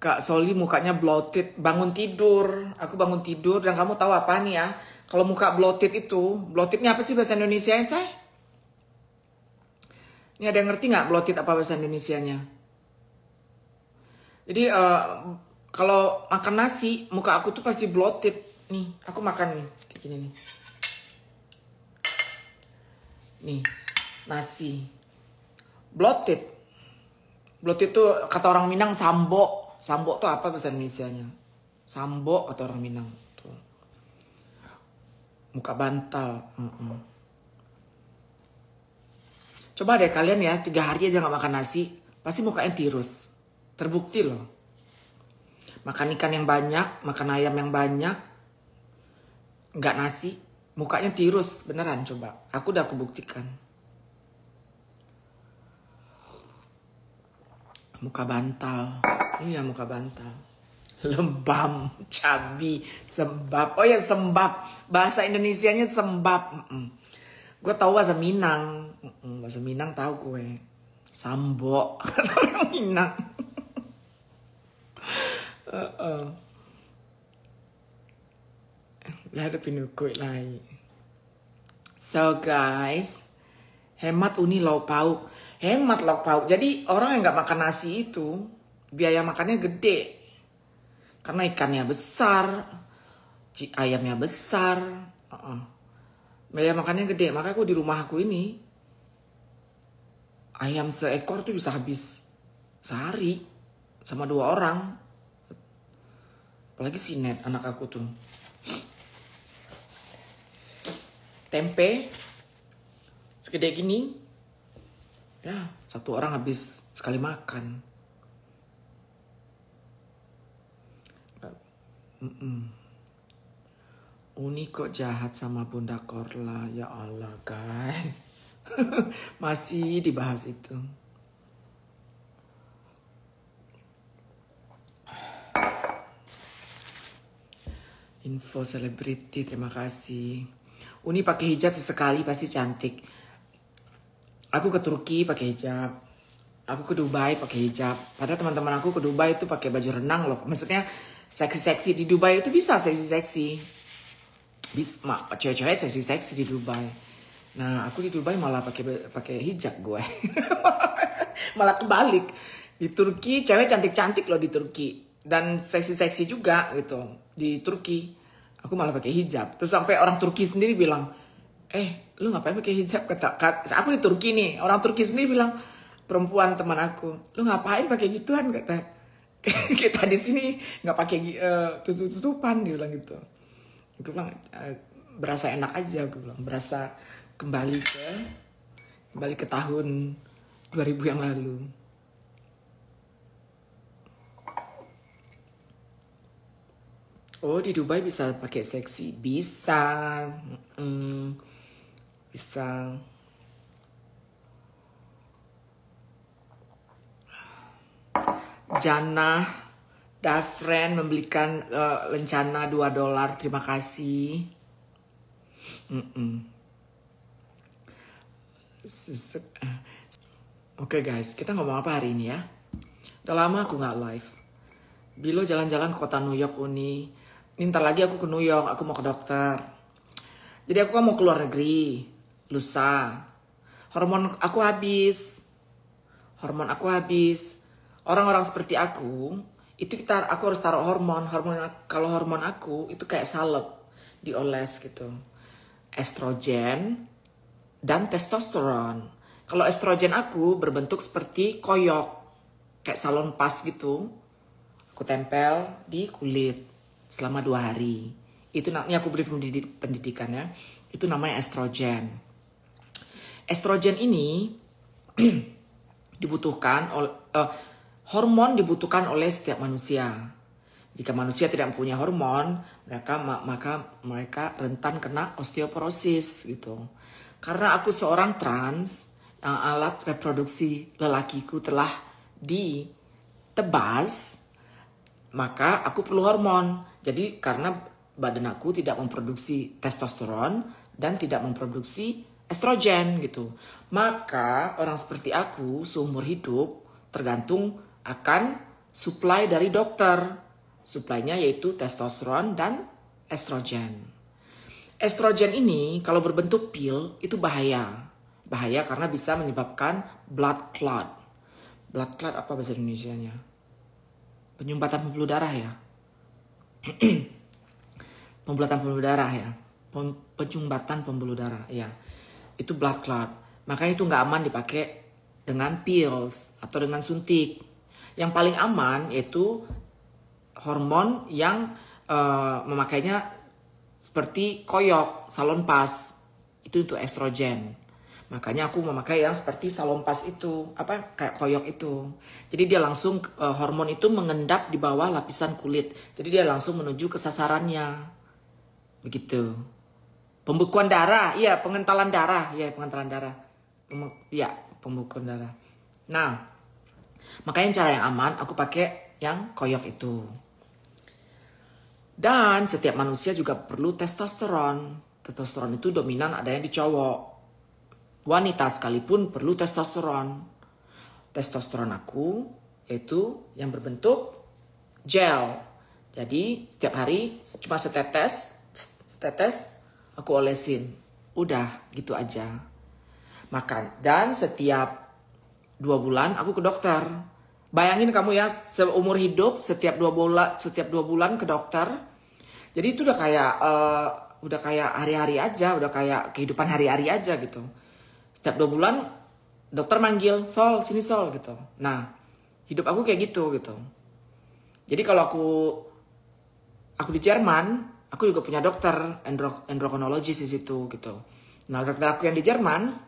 Kak Soli mukanya bloated, bangun tidur. Aku bangun tidur dan kamu tahu apa nih ya? Kalau muka bloated itu, bloatednya apa sih bahasa Indonesia ya, say? Ini ada yang ngerti nggak bloated apa bahasa Indonesianya? Jadi kalau makan nasi, muka aku tuh pasti bloated. Nih, aku makan nih, kayak gini nih. Nih, nasi. Bloated. Bloated itu kata orang Minang sambo. Sambo tuh apa bahasa Indonesianya? Sambo kata orang Minang. Tuh. Muka bantal. Coba deh kalian ya, 3 hari aja gak makan nasi. Pasti mukanya tirus. Terbukti loh. Makan ikan yang banyak, makan ayam yang banyak. Nggak nasi. Mukanya tirus. Beneran coba. Aku buktikan. Muka bantal. Iya muka bantal. Lebam, cabi, sembab. Oh ya sembab. Bahasa Indonesianya sembab. Gue tahu bahasa Minang. Bahasa Minang tahu gue. Sambo. Orang Minang. Hadapin aku lagi. So guys, hemat uni lauk pauk. Hemat lauk pauk. Jadi orang yang nggak makan nasi itu biaya makannya gede. Karena ikannya besar, ayamnya besar. Biaya makannya gede. Maka aku di rumah aku ini ayam seekor tuh bisa habis sehari sama 2 orang. Apalagi si Net anak aku tuh. Tempe segede gini. Ya, 1 orang habis sekali makan. Uni kok jahat sama Bunda Korla. Ya Allah guys. Masih dibahas itu. Info selebriti, terima kasih. Uni pakai hijab sesekali pasti cantik. Aku ke Turki pakai hijab. Aku ke Dubai pakai hijab. Padahal teman-teman aku ke Dubai itu pakai baju renang loh. Maksudnya seksi-seksi di Dubai itu bisa seksi-seksi. Bisa, cewek-cewek seksi-seksi di Dubai. Nah, aku di Dubai malah pakai hijab gue. Malah kebalik. Di Turki cewek cantik-cantik loh di Turki dan seksi-seksi juga gitu di Turki. Aku malah pakai hijab. Terus sampai orang Turki sendiri bilang, lu ngapain pakai hijab? Kata aku di Turki nih. Orang Turki sendiri bilang, perempuan teman aku, lu ngapain pakai gituan? Kata kita di sini nggak pakai tutup-tutupan, dia bilang gitu. Aku bilang berasa enak aja, aku bilang berasa kembali ke tahun 2000 yang lalu. Oh di Dubai bisa pakai seksi, bisa, bisa. Jannah Dafren membelikan lencana $2, terima kasih. Oke guys, kita ngomong apa hari ini ya? Udah lama aku nggak live. Bilo jalan-jalan ke kota New York Uni. Ntar lagi aku ke New York, aku mau ke dokter. Jadi aku kan mau keluar negeri, lusa. Hormon aku habis. Orang-orang seperti aku, itu aku harus taruh hormon. Kalau hormon aku itu kayak salep, dioles gitu. Estrogen dan testosteron. Kalau estrogen aku berbentuk seperti koyok, kayak salon pas gitu. Aku tempel di kulit selama 2 hari. Itu ini aku beri pendidikannya. Itu namanya estrogen. Estrogen ini dibutuhkan hormon dibutuhkan oleh setiap manusia. Jika manusia tidak mempunyai hormon, maka mereka rentan kena osteoporosis gitu. Karena aku seorang trans, yang alat reproduksi lelakiku telah ditebas, maka aku perlu hormon. Jadi karena badan aku tidak memproduksi testosteron dan tidak memproduksi estrogen gitu. Maka orang seperti aku seumur hidup tergantung akan supply dari dokter. Supply-nya yaitu testosteron dan estrogen. Estrogen ini kalau berbentuk pil itu bahaya. Bahaya karena bisa menyebabkan blood clot. Blood clot apa bahasa Indonesianya? Penyumbatan pembuluh darah ya. Penyumbatan pembuluh darah ya. Penyumbatan pembuluh darah ya. Itu blood clot. Makanya itu nggak aman dipakai dengan pills atau dengan suntik. Yang paling aman yaitu hormon yang memakainya seperti koyok, salonpas. Itu untuk estrogen. Makanya aku memakai yang seperti salonpas itu, kayak koyok itu. Jadi dia langsung hormon itu mengendap di bawah lapisan kulit. Jadi dia langsung menuju ke sasarannya. Begitu. Pembekuan darah, iya pengentalan darah, iya pengentalan darah. Iya, pembekuan darah. Nah, makanya cara yang aman aku pakai yang koyok itu. Dan setiap manusia juga perlu testosteron. Testosteron itu dominan adanya di cowok. Wanita sekalipun perlu testosteron. Testosteron aku yaitu yang berbentuk gel. Jadi setiap hari cuma setetes aku olesin. Udah gitu aja. Dan setiap 2 bulan aku ke dokter. Bayangin kamu ya, seumur hidup setiap 2 bulan ke dokter. Jadi itu udah kayak hari-hari aja, udah kayak kehidupan hari-hari aja gitu. Setiap 2 bulan dokter manggil, Sol, sini Sol gitu. Nah, hidup aku kayak gitu. Jadi kalau aku di Jerman, aku juga punya dokter endokrinologis di situ gitu. Nah, dokter aku yang di Jerman,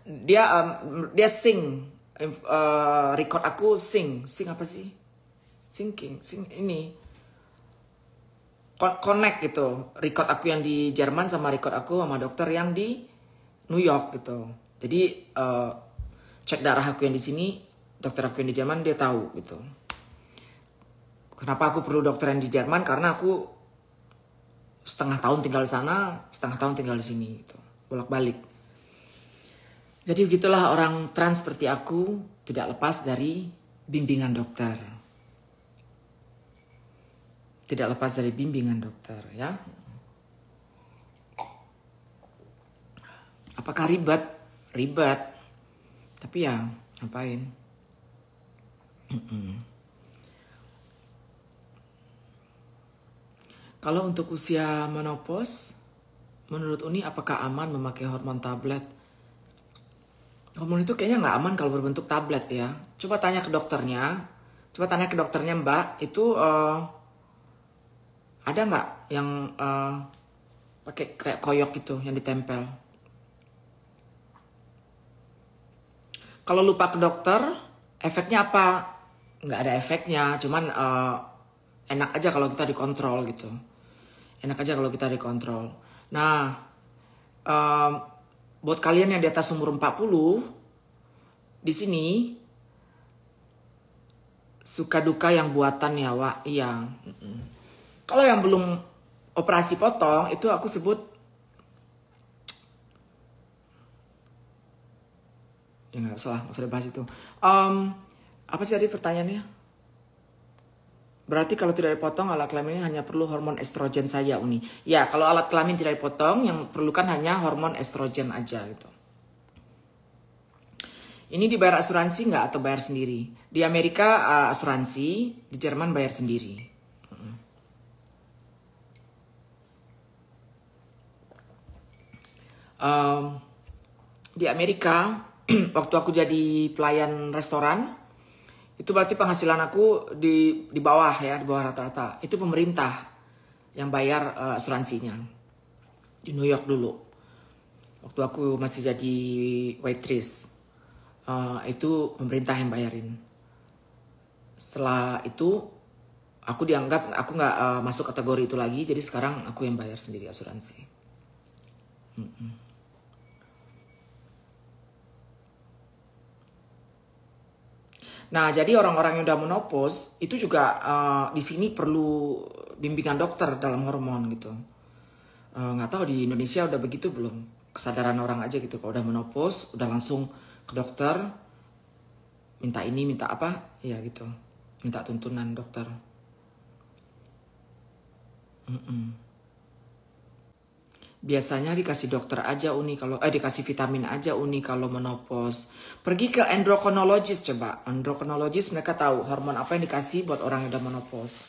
dia record aku sing apa sih? Sing ini connect gitu. Record aku yang di Jerman sama record aku sama dokter yang di New York gitu. Jadi cek darah aku yang di sini, dokter aku yang di Jerman dia tahu gitu. Kenapa aku perlu dokter yang di Jerman? Karena aku setengah tahun tinggal di sana, setengah tahun tinggal di sini gitu. Bolak-balik. Jadi begitulah orang trans seperti aku tidak lepas dari bimbingan dokter. Tidak lepas dari bimbingan dokter ya. Apakah ribet? Ribet. Tapi ya, ngapain? Kalau untuk usia menopause, menurut Uni apakah aman memakai hormon tablet? Hormon itu kayaknya nggak aman kalau berbentuk tablet ya. Coba tanya ke dokternya. Mbak, itu ada nggak yang pakai kayak koyok gitu yang ditempel? Kalau lupa ke dokter, efeknya apa? Nggak ada efeknya, cuman enak aja kalau kita dikontrol gitu. Enak aja kalau kita dikontrol. Nah, buat kalian yang di atas umur 40, di sini suka duka yang buatan ya, Wak. Iya. Kalau yang belum operasi potong, itu aku sebut ya nggak usah dibahas itu. Apa sih tadi pertanyaannya? Berarti kalau tidak dipotong alat kelamin hanya perlu hormon estrogen saja, Uni. Ya, kalau alat kelamin tidak dipotong, yang perlukan hanya hormon estrogen aja gitu. Ini dibayar asuransi nggak atau bayar sendiri? Di Amerika asuransi, di Jerman bayar sendiri. Di Amerika waktu aku jadi pelayan restoran, itu berarti penghasilan aku di bawah ya, di bawah rata-rata. Itu pemerintah yang bayar asuransinya. Di New York dulu. Waktu aku masih jadi waitress. Itu pemerintah yang bayarin. Setelah itu aku dianggap aku nggak masuk kategori itu lagi, jadi sekarang aku yang bayar sendiri asuransi. Nah, jadi orang-orang yang udah menopause itu juga di sini perlu bimbingan dokter dalam hormon gitu. Nggak tahu di Indonesia udah begitu belum? Kesadaran orang aja gitu, kalau udah menopause udah langsung ke dokter, minta ini, minta apa, ya gitu. Minta tuntunan dokter. Biasanya dikasih dokter aja Uni kalau dikasih vitamin aja Uni kalau menopause. Pergi ke endokrinologis coba. Endokrinologis mereka tahu hormon apa yang dikasih buat orang yang udah menopause.